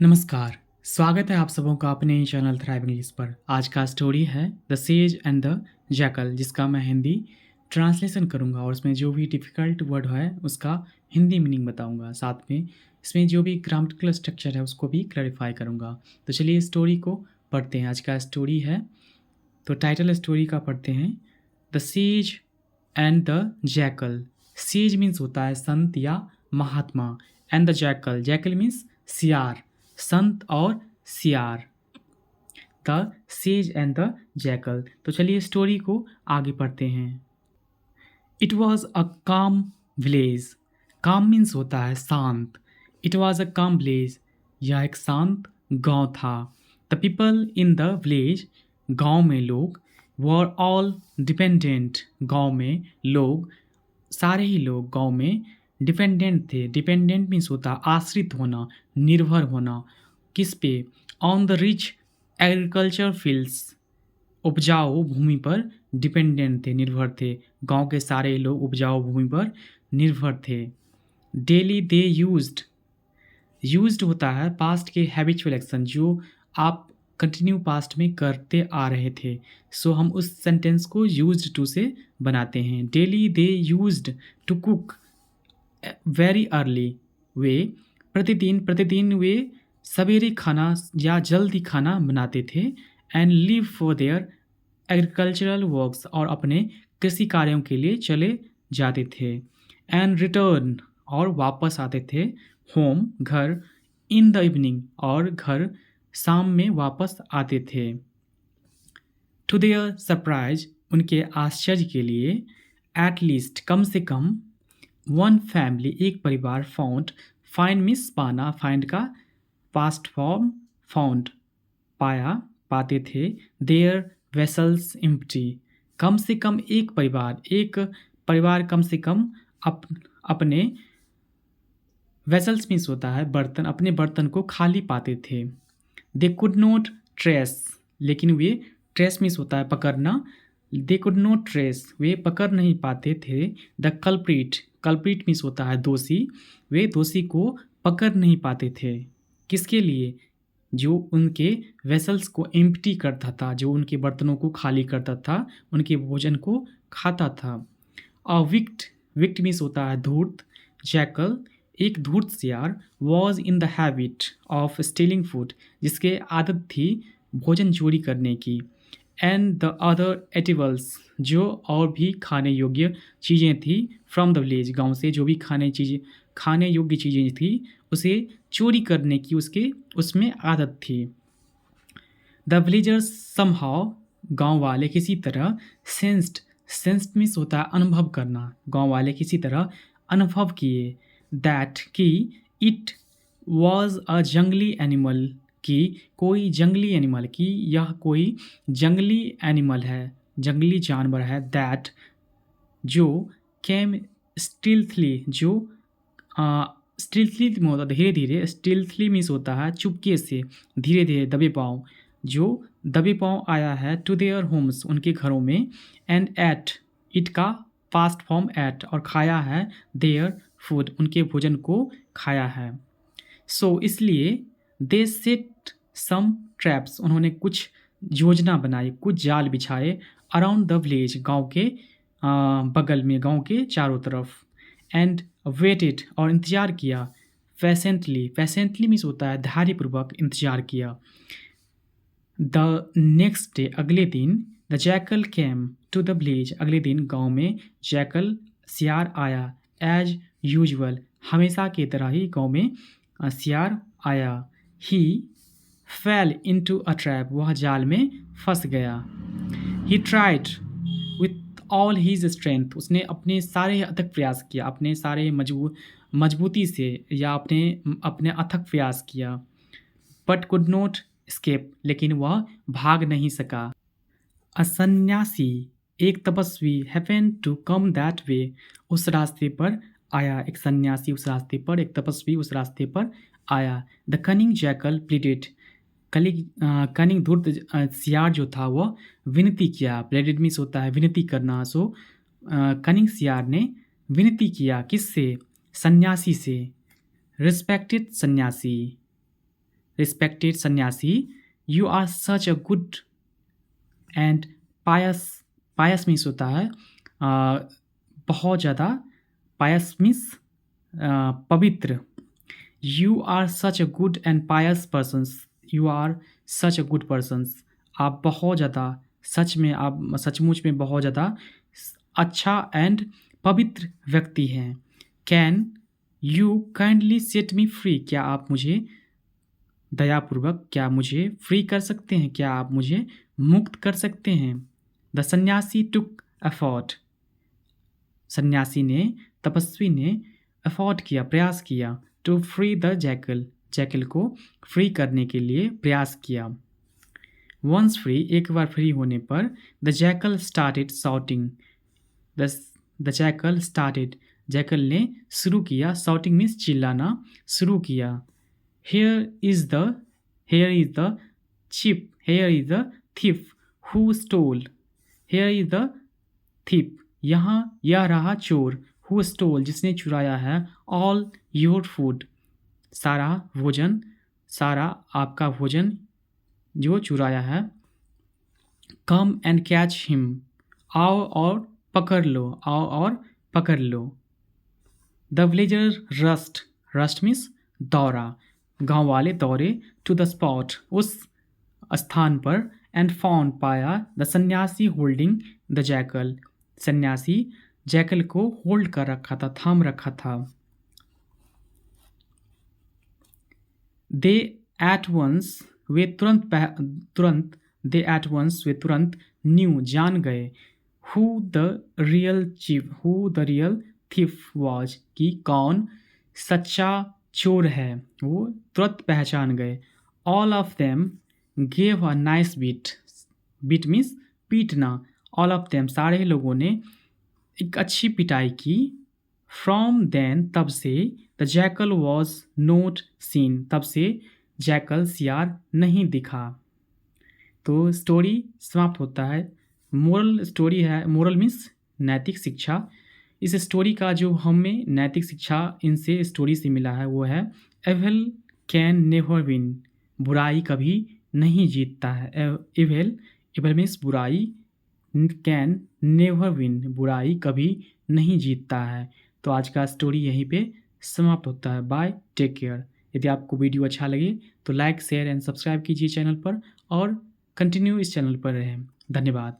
नमस्कार, स्वागत है आप सबों का अपने ही चैनल थ्राइविंग इंग्लिश पर। आज का स्टोरी है the sage and the jackal, जिसका मैं हिंदी ट्रांसलेशन करूँगा और उसमें जो भी डिफ़िकल्ट वर्ड है उसका हिंदी मीनिंग बताऊँगा। साथ में इसमें जो भी ग्रामेटिकल स्ट्रक्चर है उसको भी क्लैरिफ़ाई करूँगा। तो चलिए स्टोरी को पढ़ते हैं। आज का स्टोरी है, तो टाइटल स्टोरी का पढ़ते हैं, the sage and the jackal. Sage means होता है संत या महात्मा, and the jackal, jackal means सियार, संत और सियार। The sage and the jackal. तो चलिए स्टोरी को आगे पढ़ते हैं। इट वॉज अ काम विलेज। काम मीन्स होता है शांत। इट वॉज अ काम विलेज, यह एक शांत गांव था। The people in the village, गांव में लोग, वर ऑल डिपेंडेंट, गांव में लोग, सारे ही लोग गांव में डिपेंडेंट थे। डिपेंडेंट मीन्स होता है आश्रित होना, निर्भर होना। किस पे? On the rich agriculture fields, उपजाऊ भूमि पर डिपेंडेंट थे, निर्भर थे। गांव के सारे लोग उपजाऊ भूमि पर निर्भर थे। डेली दे यूज्ड होता है पास्ट के हैबिचुअल एक्शन, जो आप कंटिन्यू पास्ट में करते आ रहे थे। सो हम उस सेंटेंस को यूज्ड टू से बनाते हैं। Daily they used to cook very early, वे प्रतिदिन वे सवेरे खाना या जल्दी खाना बनाते थे। And leave for their agricultural works, और अपने कृषि कार्यों के लिए चले जाते थे। एंड रिटर्न, और वापस आते थे। होम, घर। इन द इवनिंग, और घर शाम में वापस आते थे। टू देयर सरप्राइज, उनके आश्चर्य के लिए, एट लीस्ट, कम से कम, वन फैमिली, एक परिवार, फाइंड मीन्स पाना, फाइंड का पास्ट फॉर्म फाउंड, पाया, पाते थे। देयर वेसल्स एम्प्टी, कम से कम एक परिवार कम से कम अपने वेसल्स मीन्स होता है बर्तन, अपने बर्तन को खाली पाते थे। दे कुड नॉट ट्रेस, लेकिन वे, ट्रेस मीन्स होता है पकड़ना। दे कुड नॉट ट्रेस, वे पकड़ नहीं पाते थे। द कल्प्रिट मीन्स होता है दोषी, वे दोषी को पकड़ नहीं पाते थे। किसके लिए? जो उनके वेसल्स को एम्प्टी करता था, जो उनके बर्तनों को खाली करता था, उनके भोजन को खाता था। अ विक्ट मीन्स होता है धूर्त। जैकल, एक धूर्त सियार, was in the habit of stealing food, जिसके आदत थी भोजन चोरी करने की। एंड द अदर एटिबल्स, जो और भी खाने योग्य चीज़ें थी, फ्रॉम द विलेज, गाँव से जो भी खाने योग्य चीज़ें थी उसे चोरी करने की उसमें आदत थी। द विलेजर्स समहाउ, गाँव वाले किसी तरह, सेंस्ड मीन्स होता है अनुभव करना, गाँव वाले किसी तरह अनुभव किए, दैट कि इट वॉज अ जंगली एनिमल, कि कोई जंगली एनिमल, की यह कोई जंगली एनिमल है, जंगली जानवर है। दैट, जो, केम स्टिल्थली, जो स्टिल्थली में होता है धीरे धीरे। स्टिल्थली मीन्स होता है चुपके से, धीरे धीरे, दबे पाँव, जो दबे पाँव आया है। टू देयर होम्स, उनके घरों में। एंड एट, इट का पास्ट फॉर्म एट, और खाया है। देयर फूड, उनके भोजन को खाया है। सो इसलिए, दे सेट सम ट्रैप्स, उन्होंने कुछ योजना बनाई, कुछ जाल बिछाए। अराउंड द विलेज, गाँव के बगल में, गाँव के चारों तरफ। एंड वेटेड, और इंतज़ार किया। पैसेंटली मीन्स होता है धैर्यपूर्वक इंतज़ार किया। द नेक्स्ट डे, अगले दिन। The jackal came to the village, अगले दिन गाँव में जैकल, सियार आया। एज यूजुअल, हमेशा की तरह ही गाँव में सियार आया। He fell into a trap, वह जाल में फंस गया। He tried with all his strength, उसने अपने सारे अथक प्रयास किया, अपने सारे मजबूती से, या अपने अथक प्रयास किया। बट कुड नॉट escape, लेकिन वह भाग नहीं सका। अ सन्यासी, एक तपस्वी, happened to come that way, उस रास्ते पर आया। एक सन्यासी उस रास्ते पर, एक तपस्वी उस रास्ते पर आया। The cunning jackal pleaded, cunning धूर्त सियार जो था वह विनती किया। प्लेडेड मीन्स होता है विनती करना। सो कनिंग सियार ने विनती किया, किससे? सन्यासी से। रिस्पेक्टेड सन्यासी, respected सन्यासी, you are such a good and pious means होता है बहुत ज़्यादा, pious means पवित्र। You are such a good and pious persons, you are such a good persons, आप बहुत ज़्यादा आप सचमुच में बहुत ज़्यादा अच्छा एंड पवित्र व्यक्ति हैं। Can you kindly set me free, क्या आप मुझे दयापूर्वक क्या मुझे फ्री कर सकते हैं, क्या आप मुझे मुक्त कर सकते हैं। द सन्यासी टुक एफर्ट, सन्यासी ने तपस्वी ने एफर्ट किया प्रयास किया। To free the jackal, jackal को फ्री करने के लिए प्रयास किया। वंस फ्री, एक बार फ्री होने पर the jackal started shouting, the jackal started, jackal ने शुरू किया, शाउटिंग मीन्स चिल्लाना शुरू किया। Here is the thief, here is the thief who stole, here is the thief, यहाँ यह रहा चोर, हु स्टोल जिसने चुराया है, ऑल योर फूड, सारा भोजन, सारा आपका भोजन जो चुराया है। कम एंड कैच हिम, आओ और पकड़ लो, आओ और पकड़ लो। The villager rushed, rushed means दौड़ा, गांव वाले दौड़े। टू द स्पॉट, उस स्थान पर। एंड फाउंड, पाया। द सन्यासी होल्डिंग द जैकल, सन्यासी जैकल को होल्ड कर रखा था, थाम रखा था। दे एट वंस, वे तुरंत दे एट वंस, वे तुरंत न्यू जान गए। Who the real thief was, कि कौन सच्चा चोर है, वो तुरंत पहचान गए। All of them gave a nice beat, beat means पीटना। ऑल ऑफ देम, सारे लोगों ने एक अच्छी पिटाई की। फ्रॉम देन, तब से। The jackal was not scene, तब से जैकल सियार नहीं दिखा। तो स्टोरी समाप्त होता है। मोरल स्टोरी है, मोरल मीन्स नैतिक शिक्षा। इस स्टोरी का जो हमें नैतिक शिक्षा इनसे स्टोरी से मिला है वो है एविल कैन नेवर विन, बुराई कभी नहीं जीतता है। एविल मीन्स बुराई, कैन नेवर विन, बुराई कभी नहीं जीतता है। तो आज का स्टोरी यहीं पे समाप्त होता है। Bye, take care. यदि आपको वीडियो अच्छा लगे तो लाइक शेयर एंड सब्सक्राइब कीजिए चैनल पर और कंटिन्यू इस चैनल पर रहें। धन्यवाद।